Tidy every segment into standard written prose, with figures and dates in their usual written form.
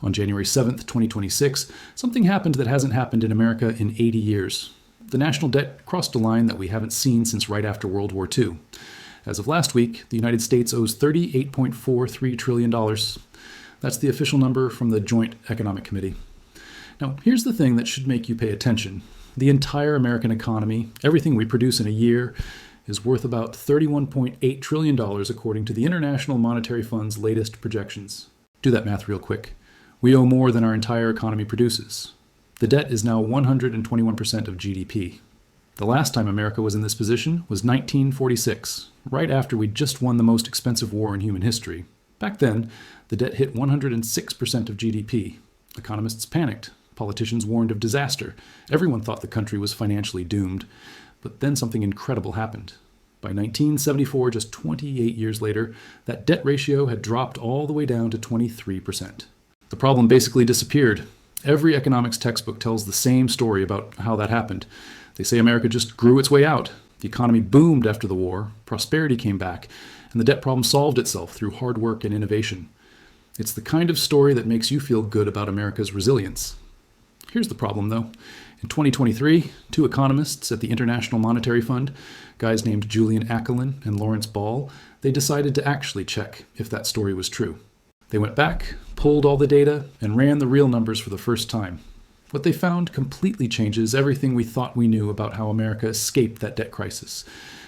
On January 7th, 2026, something happened that hasn't happened in America in 80 years. The national debt crossed a line that we haven't seen since right after World War II. As of last week, the United States owes $38.43 trillion. That's the official number from the Joint Economic Committee. Now, here's the thing that should make you pay attention. The entire American economy, everything we produce in a year, is worth about $31.8 trillion according to the International Monetary Fund's latest projections. Do that math real quick. We owe more than our entire economy produces. The debt is now 121% of GDP. The last time America was in this position was 1946, right after we'd just won the most expensive war in human history. Back then, the debt hit 106% of GDP. Economists panicked. Politicians warned of disaster. Everyone thought the country was financially doomed. But then something incredible happened. By 1974, just 28 years later, that debt ratio had dropped all the way down to 23%. The problem basically disappeared. Every economics textbook tells the same story about how that happened. They say America just grew its way out. The economy boomed after the war, prosperity came back, and the debt problem solved itself through hard work and innovation. It's the kind of story that makes you feel good about America's resilience. Here's the problem, though. In 2023, two economists at the International Monetary Fund, guys named Julien and Laurence, they decided to actually check if that story was true. They went back, pulled all the data, and ran the real numbers for the first time. What they found completely changes everything we thought we knew about how America escaped that debt crisis.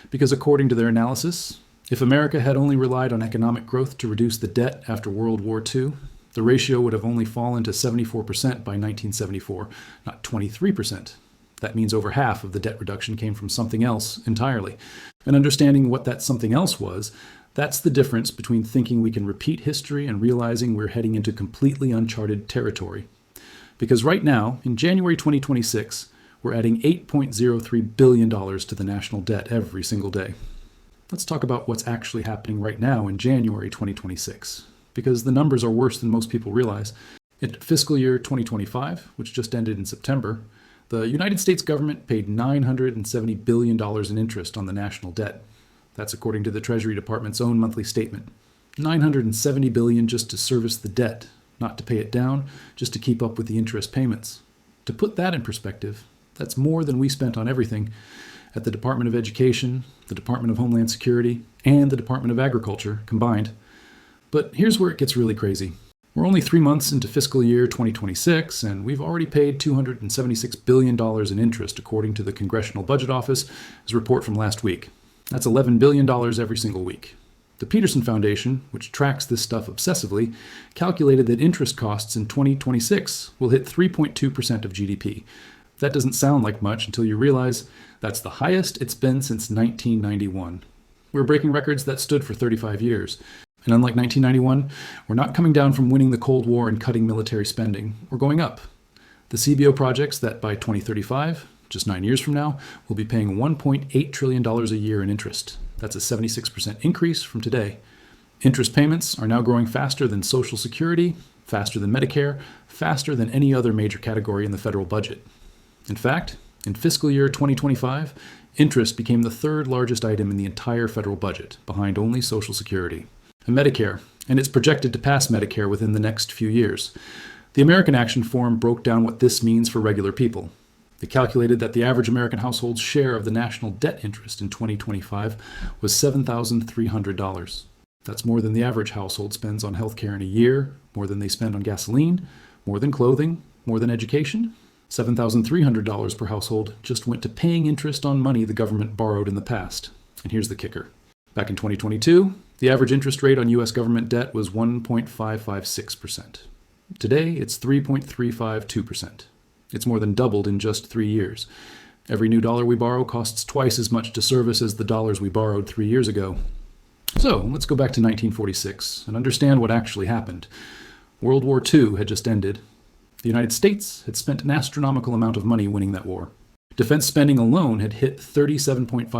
Because according to their analysis, if America had only relied on economic growth to reduce the debt after World War II, the ratio would have only fallen to 74% by 1974, not 23%. That means over half of the debt reduction came from something else entirely. And understanding what that something else was, that's the difference between thinking we can repeat history and realizing we're heading into completely uncharted territory. Because right now, in January 2026, we're adding $8.03 billion to the national debt every single day. Let's talk about what's actually happening right now in January 2026, because the numbers are worse than most people realize. In fiscal year 2025, which just ended in September, the United States government paid $970 billion in interest on the national debt. That's according to the Treasury Department's own monthly statement. $970 billion just to service the debt, not to pay it down, just to keep up with the interest payments. To put that in perspective, that's more than we spent on everything at the Department of Education, the Department of Homeland Security, and the Department of Agriculture combined. But here's where it gets really crazy. We're only 3 months into fiscal year 2026, and we've already paid $276 billion in interest, according to the Congressional Budget Office's report from last week. That's $11 billion every single week. The Peterson Foundation, which tracks this stuff obsessively, calculated that interest costs in 2026 will hit 3.2% of GDP. That doesn't sound like much until you realize that's the highest it's been since 1991. We're breaking records that stood for 35 years. And unlike 1991, we're not coming down from winning the Cold War and cutting military spending. We're going up. The CBO projects that by 2035, just 9 years from now, will be paying $1.8 trillion a year in interest. That's a 76% increase from today. Interest payments are now growing faster than Social Security, faster than Medicare, faster than any other major category in the federal budget. In fact, in fiscal year 2025, interest became the third largest item in the entire federal budget, behind only Social Security. And Medicare, and it's projected to pass Medicare within the next few years. The American Action Forum broke down what this means for regular people. They calculated that the average American household's share of the national debt interest in 2025 was $7,300. That's more than the average household spends on healthcare in a year, more than they spend on gasoline, more than clothing, more than education. $7,300 per household just went to paying interest on money the government borrowed in the past. And here's the kicker. Back in 2022, the average interest rate on U.S. government debt was 1.556%. Today, it's 3.352%. It's more than doubled in just 3 years. Every new dollar we borrow costs twice as much to service as the dollars we borrowed 3 years ago. So, let's go back to 1946 and understand what actually happened. World War II had just ended. The United States had spent an astronomical amount of money winning that war. Defense spending alone had hit 37.5%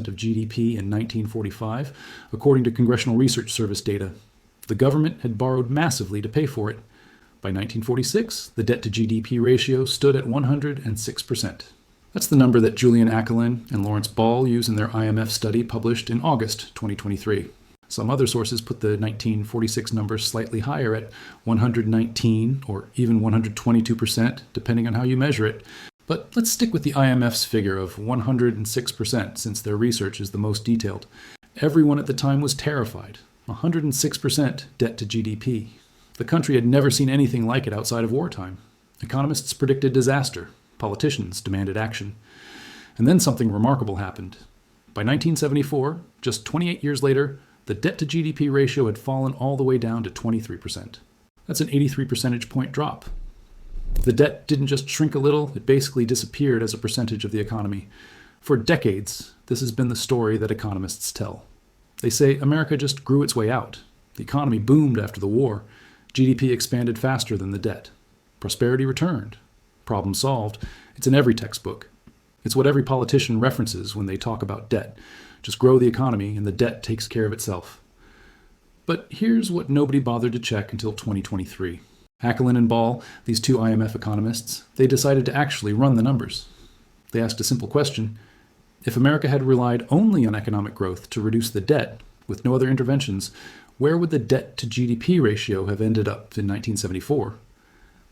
of GDP in 1945, according to Congressional Research Service data. The government had borrowed massively to pay for it. By 1946, the debt-to-GDP ratio stood at 106%. That's the number that Julien and Laurence use in their IMF study published in August 2023. Some other sources put the 1946 number slightly higher at 119 or even 122%, depending on how you measure it. But let's stick with the IMF's figure of 106%, since their research is the most detailed. Everyone at the time was terrified. 106% debt to GDP. The country had never seen anything like it outside of wartime. Economists predicted disaster. Politicians demanded action. And then something remarkable happened. By 1974, just 28 years later, the debt to GDP ratio had fallen all the way down to 23%. That's an 83 percentage point drop. The debt didn't just shrink a little, it basically disappeared as a percentage of the economy. For decades, this has been the story that economists tell. They say America just grew its way out. The economy boomed after the war. GDP expanded faster than the debt. Prosperity returned. Problem solved. It's in every textbook. It's what every politician references when they talk about debt. Just grow the economy and the debt takes care of itself. But here's what nobody bothered to check until 2023. Acalin and Ball, these two IMF economists, they decided to actually run the numbers. They asked a simple question. If America had relied only on economic growth to reduce the debt, with no other interventions, where would the debt to GDP ratio have ended up in 1974?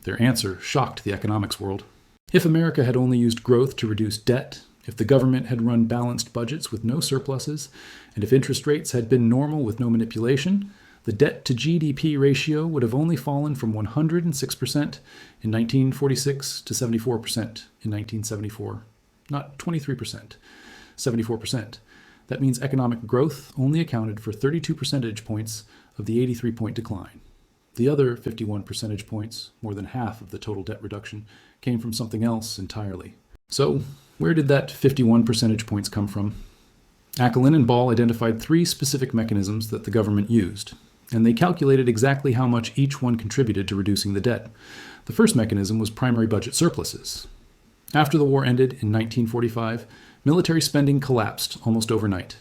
Their answer shocked the economics world. If America had only used growth to reduce debt, if the government had run balanced budgets with no surpluses, and if interest rates had been normal with no manipulation, the debt to GDP ratio would have only fallen from 106% in 1946 to 74% in 1974. Not 23%, 74%. That means economic growth only accounted for 32 percentage points of the 83-point decline. The other 51 percentage points, more than half of the total debt reduction, came from something else entirely. So, where did that 51 percentage points come from? Acalin and Ball identified three specific mechanisms that the government used, and they calculated exactly how much each one contributed to reducing the debt. The first mechanism was primary budget surpluses. After the war ended in 1945, military spending collapsed almost overnight.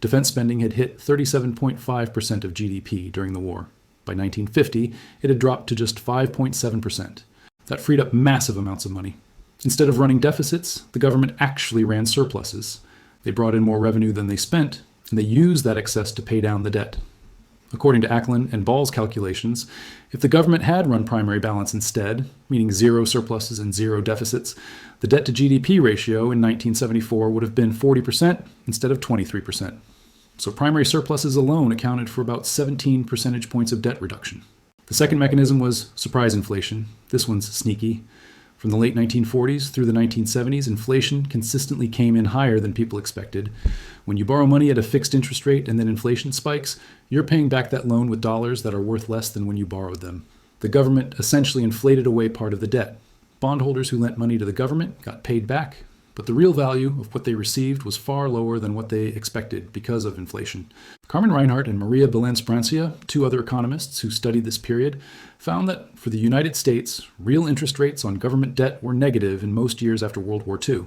Defense spending had hit 37.5% of GDP during the war. By 1950, it had dropped to just 5.7%. That freed up massive amounts of money. Instead of running deficits, the government actually ran surpluses. They brought in more revenue than they spent, and they used that excess to pay down the debt. According to Acalin and Ball's calculations, if the government had run primary balance instead, meaning zero surpluses and zero deficits, the debt to GDP ratio in 1974 would have been 40% instead of 23%. So primary surpluses alone accounted for about 17 percentage points of debt reduction. The second mechanism was surprise inflation. This one's sneaky. From the late 1940s through the 1970s, inflation consistently came in higher than people expected. When you borrow money at a fixed interest rate and then inflation spikes, you're paying back that loan with dollars that are worth less than when you borrowed them. The government essentially inflated away part of the debt. Bondholders who lent money to the government got paid back, but the real value of what they received was far lower than what they expected because of inflation. Carmen Reinhart and Maria Belén-Sprancia, two other economists who studied this period, found that for the United States, real interest rates on government debt were negative in most years after World War II.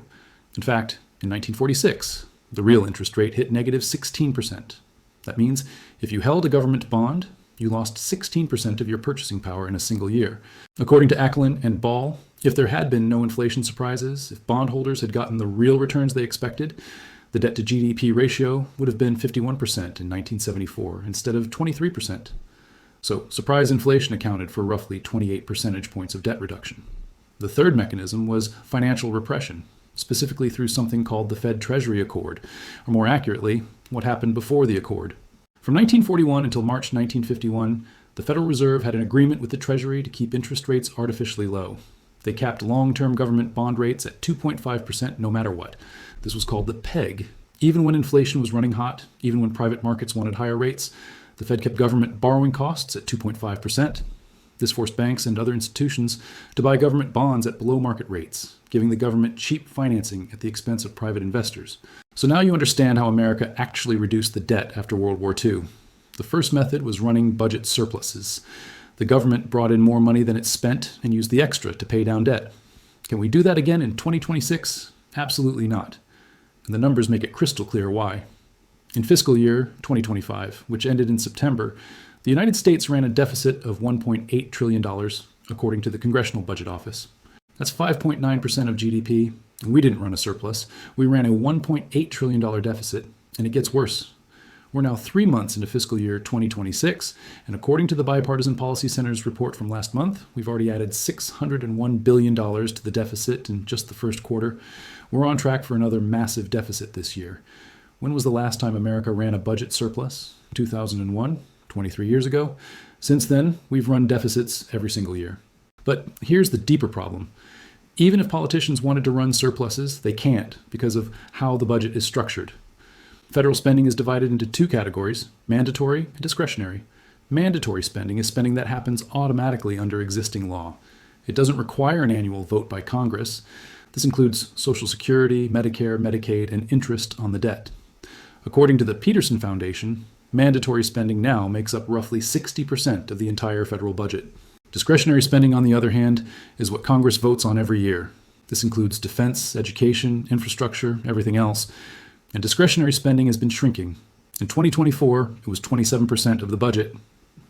In fact, in 1946, the real interest rate hit negative 16%. That means if you held a government bond, you lost 16% of your purchasing power in a single year. According to Acalin and Ball, if there had been no inflation surprises, if bondholders had gotten the real returns they expected, the debt to GDP ratio would have been 51% in 1974 instead of 23%. So surprise inflation accounted for roughly 28 percentage points of debt reduction. The third mechanism was financial repression, specifically through something called the Fed Treasury Accord, or more accurately, what happened before the accord. From 1941 until March 1951, the Federal Reserve had an agreement with the Treasury to keep interest rates artificially low. They capped long-term government bond rates at 2.5% no matter what. This was called the peg. Even when inflation was running hot, even when private markets wanted higher rates, the Fed kept government borrowing costs at 2.5%. This forced banks and other institutions to buy government bonds at below market rates, giving the government cheap financing at the expense of private investors. So now you understand how America actually reduced the debt after World War II. The first method was running budget surpluses. The government brought in more money than it spent and used the extra to pay down debt. Can we do that again in 2026? Absolutely not. And the numbers make it crystal clear why. In fiscal year 2025, which ended in September, the United States ran a deficit of $1.8 trillion, according to the Congressional Budget Office. That's 5.9% of GDP, and we didn't run a surplus. We ran a $1.8 trillion deficit, and it gets worse. We're now 3 months into fiscal year 2026, and according to the Bipartisan Policy Center's report from last month, we've already added $601 billion to the deficit in just the first quarter. We're on track for another massive deficit this year. When was the last time America ran a budget surplus? 2001, 23 years ago. Since then, we've run deficits every single year. But here's the deeper problem. Even if politicians wanted to run surpluses, they can't because of how the budget is structured. Federal spending is divided into two categories, mandatory and discretionary. Mandatory spending is spending that happens automatically under existing law. It doesn't require an annual vote by Congress. This includes Social Security, Medicare, Medicaid, and interest on the debt. According to the Peterson Foundation, mandatory spending now makes up roughly 60% of the entire federal budget. Discretionary spending, on the other hand, is what Congress votes on every year. This includes defense, education, infrastructure, everything else. And discretionary spending has been shrinking. In 2024, it was 27% of the budget.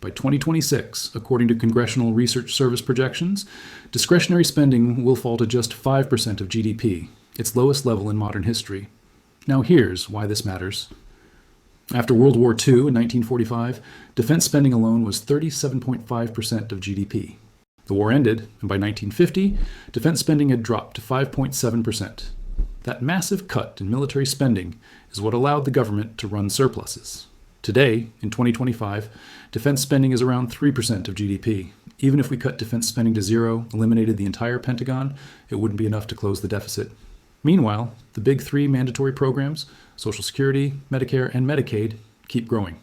By 2026, according to Congressional Research Service projections, discretionary spending will fall to just 5% of GDP, its lowest level in modern history. Now here's why this matters. After World War II in 1945, defense spending alone was 37.5% of GDP. The war ended, and by 1950, defense spending had dropped to 5.7%. That massive cut in military spending is what allowed the government to run surpluses. Today, in 2025, defense spending is around 3% of GDP. Even if we cut defense spending to zero, eliminated the entire Pentagon, it wouldn't be enough to close the deficit. Meanwhile, the big three mandatory programs, Social Security, Medicare, and Medicaid, keep growing.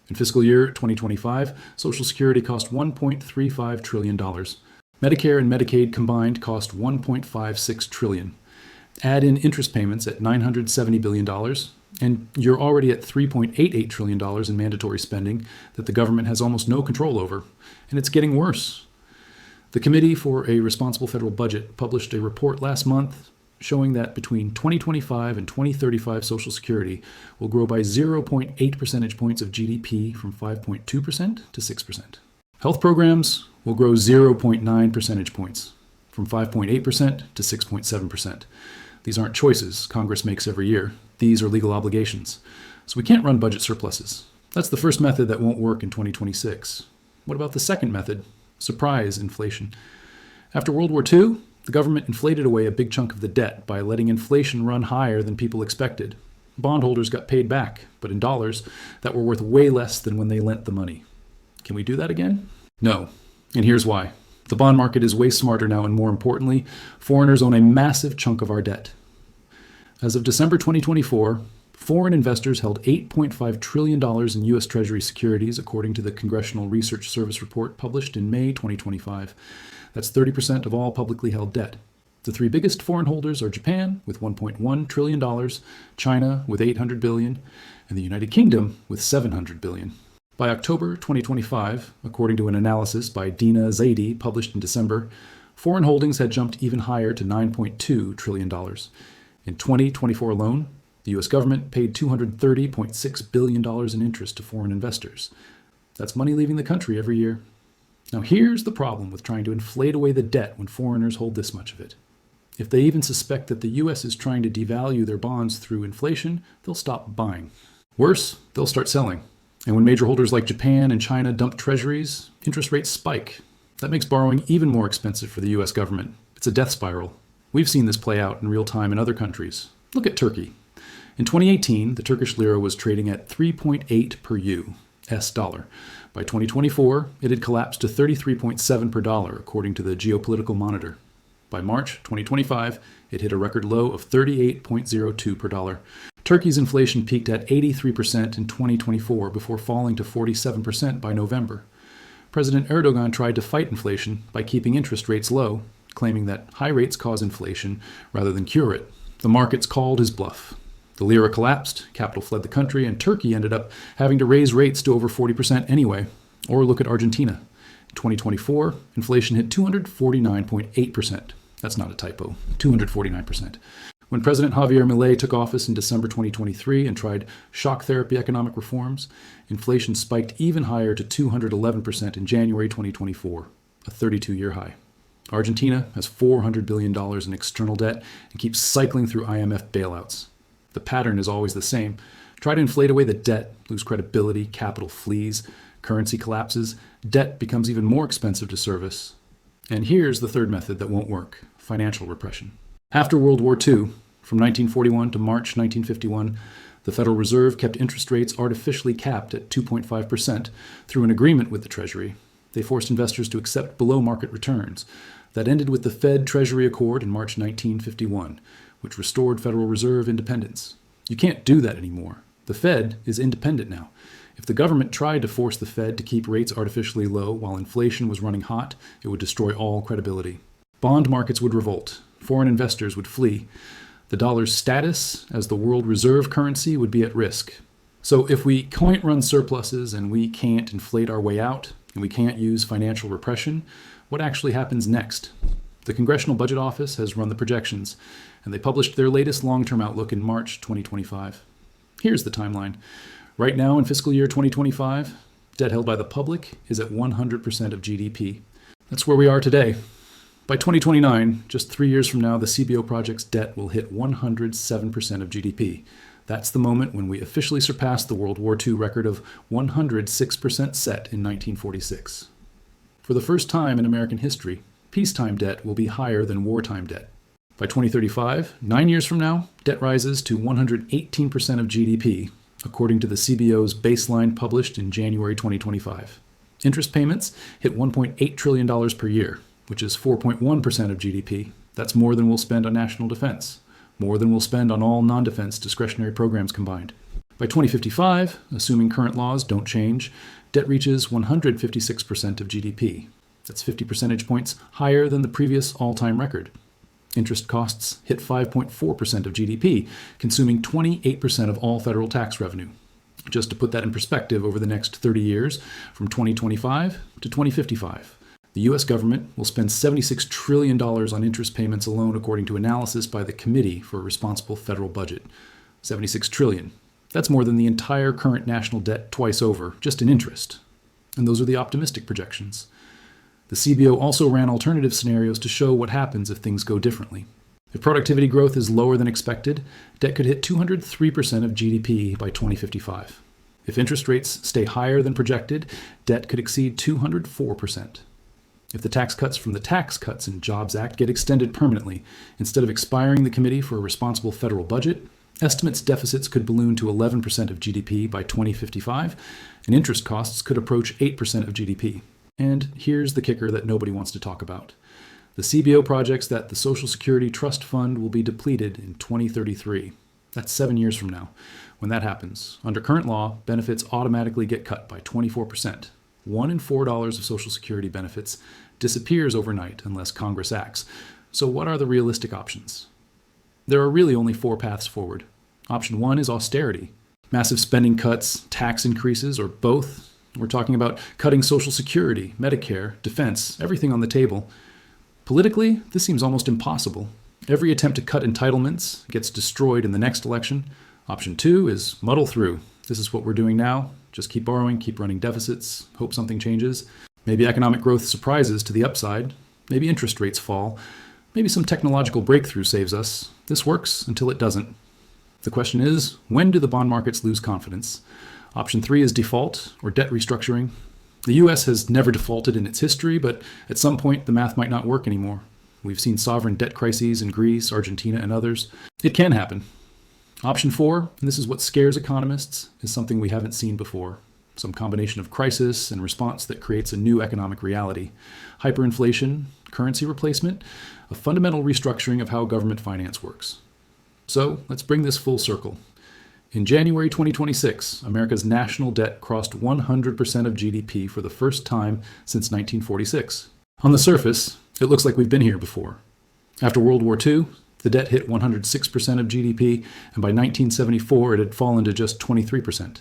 In fiscal year 2025, Social Security cost $1.35 trillion. Medicare and Medicaid combined cost $1.56 trillion. Add in interest payments at $970 billion, and you're already at $3.88 trillion in mandatory spending that the government has almost no control over, and it's getting worse. The Committee for a Responsible Federal Budget published a report last month showing that between 2025 and 2035, Social Security will grow by 0.8 percentage points of GDP from 5.2% to 6%. Health programs will grow 0.9 percentage points from 5.8% to 6.7%. These aren't choices Congress makes every year. These are legal obligations. So we can't run budget surpluses. That's the first method that won't work in 2026. What about the second method? Surprise inflation. After World War II, the government inflated away a big chunk of the debt by letting inflation run higher than people expected. Bondholders got paid back, but in dollars that were worth way less than when they lent the money. Can we do that again? No. And here's why. The bond market is way smarter now, and more importantly, foreigners own a massive chunk of our debt. As of December 2024, foreign investors held $8.5 trillion in U.S. Treasury securities, according to the Congressional Research Service report published in May 2025. That's 30% of all publicly held debt. The three biggest foreign holders are Japan, with $1.1 trillion, China, with $800 billion, and the United Kingdom, with $700 billion. By October 2025, according to an analysis by Dina Zaidi published in December, foreign holdings had jumped even higher to $9.2 trillion. In 2024 alone, the U.S. government paid $230.6 billion in interest to foreign investors. That's money leaving the country every year. Now here's the problem with trying to inflate away the debt when foreigners hold this much of it. If they even suspect that the U.S. is trying to devalue their bonds through inflation, they'll stop buying. Worse, they'll start selling. And when major holders like Japan and China dump treasuries, interest rates spike. That makes borrowing even more expensive for the U.S. government. It's a death spiral. We've seen this play out in real time in other countries. Look at Turkey. In 2018, the Turkish lira was trading at 3.8 per U.S. dollar. By 2024, it had collapsed to 33.7 per dollar, according to the Geopolitical Monitor. By March 2025, it hit a record low of 38.02 per dollar. Turkey's inflation peaked at 83% in 2024 before falling to 47% by November. President Erdogan tried to fight inflation by keeping interest rates low, claiming that high rates cause inflation rather than cure it. The markets called his bluff. The lira collapsed, capital fled the country, and Turkey ended up having to raise rates to over 40% anyway. Or look at Argentina. In 2024, inflation hit 249.8%. That's not a typo, 249%. When President Javier Milei took office in December 2023 and tried shock therapy economic reforms, inflation spiked even higher to 211% in January 2024, a 32-year high. Argentina has $400 billion in external debt and keeps cycling through IMF bailouts. The pattern is always the same. Try to inflate away the debt, lose credibility, capital flees, currency collapses, debt becomes even more expensive to service. And here's the third method that won't work: financial repression. After World War II, from 1941 to March 1951, the Federal Reserve kept interest rates artificially capped at 2.5% through an agreement with the Treasury. They forced investors to accept below-market returns. That ended with the Fed-Treasury Accord in March 1951, which restored Federal Reserve independence. You can't do that anymore. The Fed is independent now. If the government tried to force the Fed to keep rates artificially low while inflation was running hot, it would destroy all credibility. Bond markets would revolt. Foreign investors would flee. The dollar's status as the world reserve currency would be at risk. So if we can't run surpluses and we can't inflate our way out, and we can't use financial repression, what actually happens next? The Congressional Budget Office has run the projections, and they published their latest long-term outlook in March 2025. Here's the timeline. Right now in fiscal year 2025, debt held by the public is at 100% of GDP. That's where we are today. By 2029, just 3 years from now, the CBO project's debt will hit 107% of GDP. That's the moment when we officially surpass the World War II record of 106% set in 1946. For the first time in American history, peacetime debt will be higher than wartime debt. By 2035, 9 years from now, debt rises to 118% of GDP, according to the CBO's baseline published in January 2025. Interest payments hit $1.8 trillion per year, which is 4.1% of GDP. That's more than we'll spend on national defense, more than we'll spend on all non-defense discretionary programs combined. By 2055, assuming current laws don't change, debt reaches 156% of GDP. That's 50 percentage points higher than the previous all-time record. Interest costs hit 5.4% of GDP, consuming 28% of all federal tax revenue. Just to put that in perspective, over the next 30 years, from 2025 to 2055, the U.S. government will spend $76 trillion on interest payments alone, according to analysis by the Committee for a Responsible Federal Budget. $76 trillion. That's more than the entire current national debt twice over, just in interest. And those are the optimistic projections. The CBO also ran alternative scenarios to show what happens if things go differently. If productivity growth is lower than expected, debt could hit 203% of GDP by 2055. If interest rates stay higher than projected, debt could exceed 204%. If the tax cuts from the Tax Cuts and Jobs Act get extended permanently, instead of expiring the Committee for a Responsible Federal Budget, estimates deficits could balloon to 11% of GDP by 2055, and interest costs could approach 8% of GDP. And here's the kicker that nobody wants to talk about. The CBO projects that the Social Security Trust Fund will be depleted in 2033. That's 7 years from now. When that happens, under current law, benefits automatically get cut by 24%. $1 in $4 of Social Security benefits disappears overnight unless Congress acts. So what are the realistic options? There are really only 4 paths forward. Option 1 is austerity. Massive spending cuts, tax increases, or both. We're talking about cutting Social Security, Medicare, defense, everything on the table. Politically, this seems almost impossible. Every attempt to cut entitlements gets destroyed in the next election. Option 2 is muddle through. This is what we're doing now. Just keep borrowing, keep running deficits, hope something changes. Maybe economic growth surprises to the upside. Maybe interest rates fall. Maybe some technological breakthrough saves us. This works until it doesn't. The question is, when do the bond markets lose confidence? Option 3 is default or debt restructuring. The U.S. has never defaulted in its history, but at some point the math might not work anymore. We've seen sovereign debt crises in Greece, Argentina, and others. It can happen. Option 4, and this is what scares economists, is something we haven't seen before. Some combination of crisis and response that creates a new economic reality. Hyperinflation, currency replacement, a fundamental restructuring of how government finance works. So let's bring this full circle. In January 2026, America's national debt crossed 100% of GDP for the first time since 1946. On the surface, it looks like we've been here before. After World War II, the debt hit 106% of GDP, and by 1974 it had fallen to just 23%.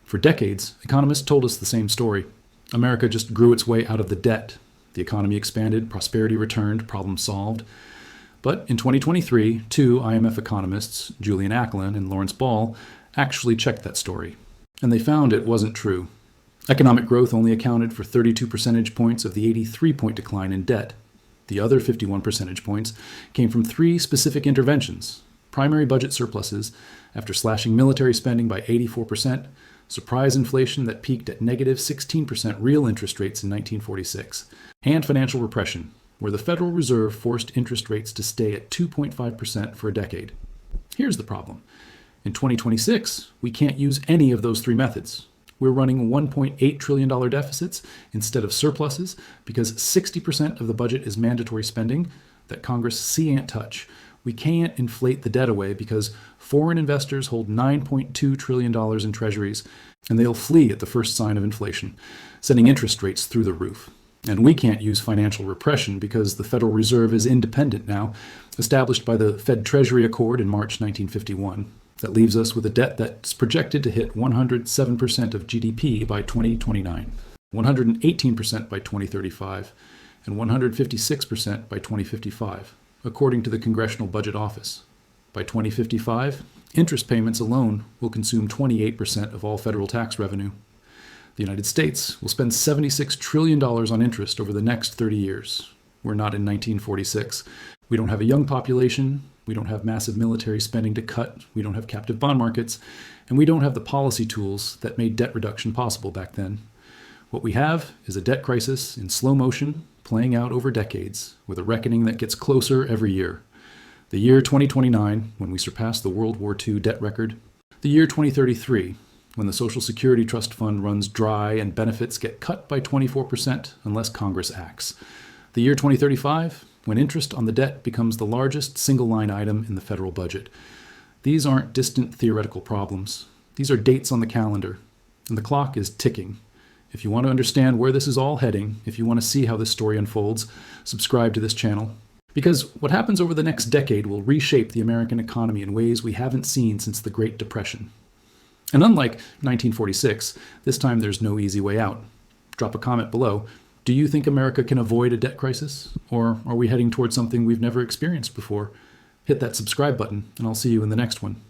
For decades, economists told us the same story. America just grew its way out of the debt. The economy expanded, prosperity returned, problem solved. But in 2023, 2 IMF economists, Julien and Laurence, actually checked that story. And they found it wasn't true. Economic growth only accounted for 32 percentage points of the 83-point decline in debt. The other 51 percentage points came from 3 specific interventions: primary budget surpluses after slashing military spending by 84%, surprise inflation that peaked at negative 16% real interest rates in 1946, and financial repression, where the Federal Reserve forced interest rates to stay at 2.5% for a decade. Here's the problem. In 2026, we can't use any of those three methods. We're running $1.8 trillion deficits instead of surpluses because 60% of the budget is mandatory spending that Congress can't touch. We can't inflate the debt away because foreign investors hold $9.2 trillion in treasuries, and they'll flee at the first sign of inflation, sending interest rates through the roof. And we can't use financial repression because the Federal Reserve is independent now, established by the Fed Treasury Accord in March 1951. That leaves us with a debt that's projected to hit 107% of GDP by 2029, 118% by 2035, and 156% by 2055, according to the Congressional Budget Office. By 2055, interest payments alone will consume 28% of all federal tax revenue. The United States will spend $76 trillion on interest over the next 30 years. We're not in 1946. We don't have a young population. We don't have massive military spending to cut. We don't have captive bond markets. And we don't have the policy tools that made debt reduction possible back then. What we have is a debt crisis in slow motion, playing out over decades, with a reckoning that gets closer every year. The year 2029, when we surpass the World War II debt record. The year 2033, when the Social Security Trust Fund runs dry and benefits get cut by 24% unless Congress acts. The year 2035, when interest on the debt becomes the largest single line item in the federal budget. These aren't distant theoretical problems. These are dates on the calendar, and the clock is ticking. If you want to understand where this is all heading, if you want to see how this story unfolds, subscribe to this channel. Because what happens over the next decade will reshape the American economy in ways we haven't seen since the Great Depression. And unlike 1946, this time there's no easy way out. Drop a comment below. Do you think America can avoid a debt crisis? Or are we heading towards something we've never experienced before? Hit that subscribe button, and I'll see you in the next one.